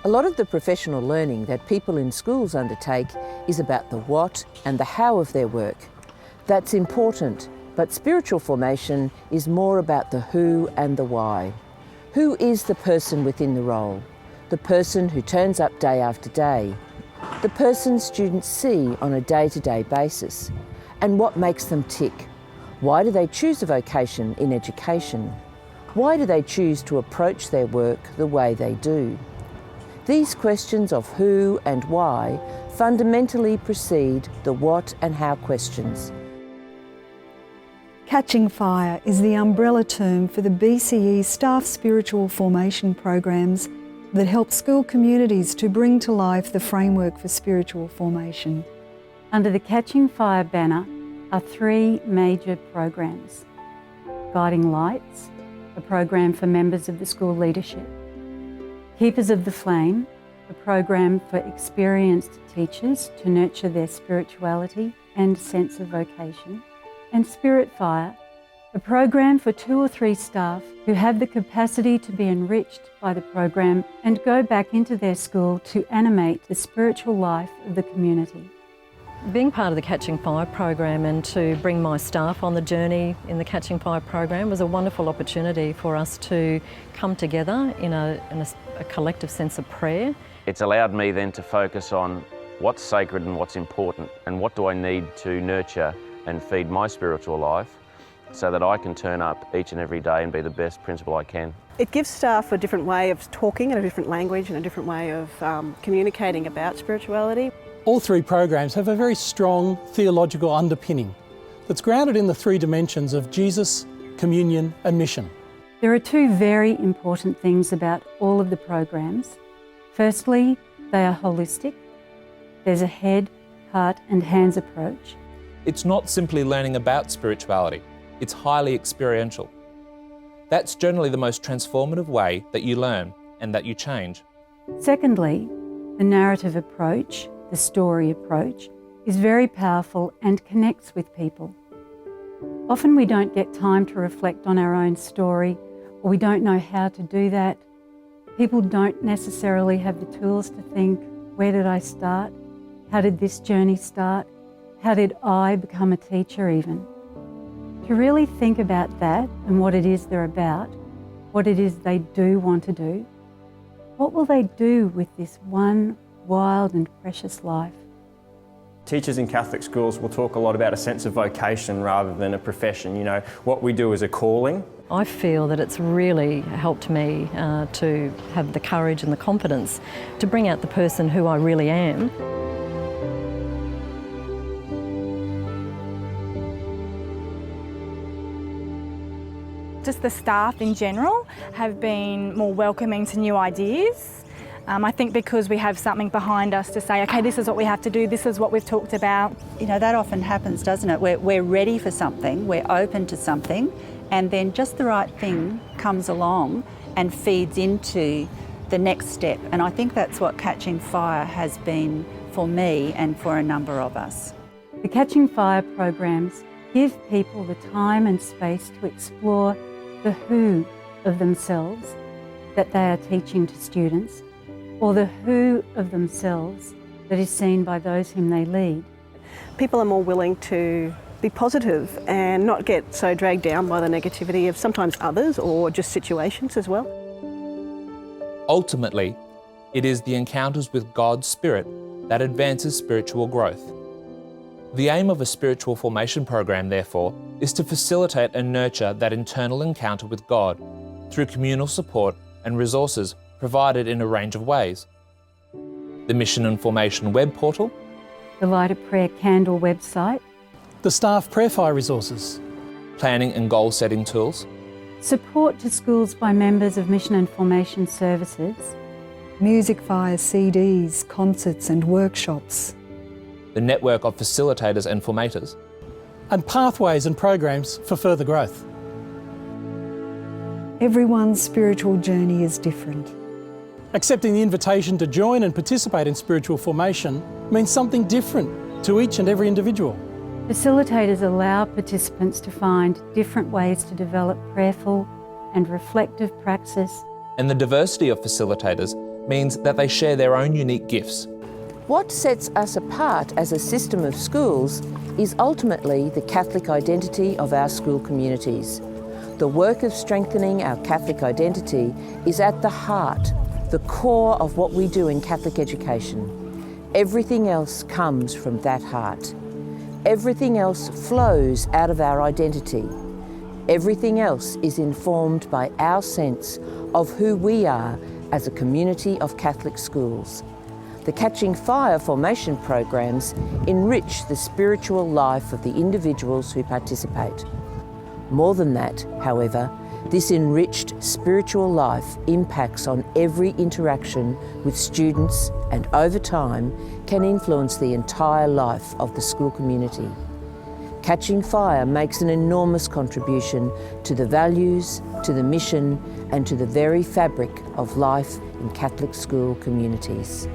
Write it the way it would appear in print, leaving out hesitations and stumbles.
A lot of the professional learning that people in schools undertake is about the what and the how of their work. That's important, but spiritual formation is more about the who and the why. Who is the person within the role? The person who turns up day after day. The person students see on a day-to-day basis. And what makes them tick? Why do they choose a vocation in education? Why do they choose to approach their work the way they do? These questions of who and why fundamentally precede the what and how questions. Catching Fire is the umbrella term for the BCE staff spiritual formation programs that help school communities to bring to life the framework for spiritual formation. Under the Catching Fire banner are three major programs. Guiding Lights, a program for members of the school leadership. Keepers of the Flame, a program for experienced teachers to nurture their spirituality and sense of vocation. And Spirit Fire, a program for 2 or 3 staff who have the capacity to be enriched by the program and go back into their school to animate the spiritual life of the community. Being part of the Catching Fire program and to bring my staff on the journey in the Catching Fire program was a wonderful opportunity for us to come together in a collective sense of prayer. It's allowed me then to focus on what's sacred and what's important and what do I need to nurture and feed my spiritual life so that I can turn up each and every day and be the best principal I can. It gives staff a different way of talking and a different language and a different way of communicating about spirituality. All three programs have a very strong theological underpinning that's grounded in the 3 dimensions of Jesus, communion and mission. There are 2 very important things about all of the programs. Firstly, they are holistic. There's a head, heart and hands approach. It's not simply learning about spirituality, it's highly experiential. That's generally the most transformative way that you learn and that you change. Secondly, the narrative approach, the story approach, is very powerful and connects with people. Often we don't get time to reflect on our own story, or we don't know how to do that. People don't necessarily have the tools to think, where did I start? How did this journey start? How did I become a teacher even? To really think about that and what it is they're about, what it is they do want to do, what will they do with this one wild and precious life? Teachers in Catholic schools will talk a lot about a sense of vocation rather than a profession. You know, what we do is a calling. I feel that it's really helped me to have the courage and the confidence to bring out the person who I really am. Just the staff in general have been more welcoming to new ideas. I think because we have something behind us to say, okay, this is what we have to do, this is what we've talked about. You know, that often happens, doesn't it? We're ready for something, we're open to something, and then just the right thing comes along and feeds into the next step. And I think that's what Catching Fire has been for me and for a number of us. The Catching Fire programs give people the time and space to explore the who of themselves that they are teaching to students, or the who of themselves that is seen by those whom they lead. People are more willing to be positive and not get so dragged down by the negativity of sometimes others or just situations as well. Ultimately, it is the encounters with God's Spirit that advances spiritual growth. The aim of a spiritual formation program, therefore, is to facilitate and nurture that internal encounter with God through communal support and resources provided in a range of ways. The Mission and Formation web portal, The Light of Prayer Candle website, the staff prayer fire resources, planning and goal setting tools, support to schools by members of Mission and Formation services, Music Fire CDs, concerts and workshops, the network of facilitators and formators, and pathways and programs for further growth. Everyone's spiritual journey is different. Accepting the invitation to join and participate in spiritual formation means something different to each and every individual. Facilitators allow participants to find different ways to develop prayerful and reflective praxis. and the diversity of facilitators means that they share their own unique gifts. What sets us apart as a system of schools is ultimately the Catholic identity of our school communities. The work of strengthening our Catholic identity is at the heart, the core of what we do in Catholic education. Everything else comes from that heart. Everything else flows out of our identity. Everything else is informed by our sense of who we are as a community of Catholic schools. The Catching Fire formation programs enrich the spiritual life of the individuals who participate. More than that, however, this enriched spiritual life impacts on every interaction with students and over time can influence the entire life of the school community. Catching Fire makes an enormous contribution to the values, to the mission and to the very fabric of life in Catholic school communities.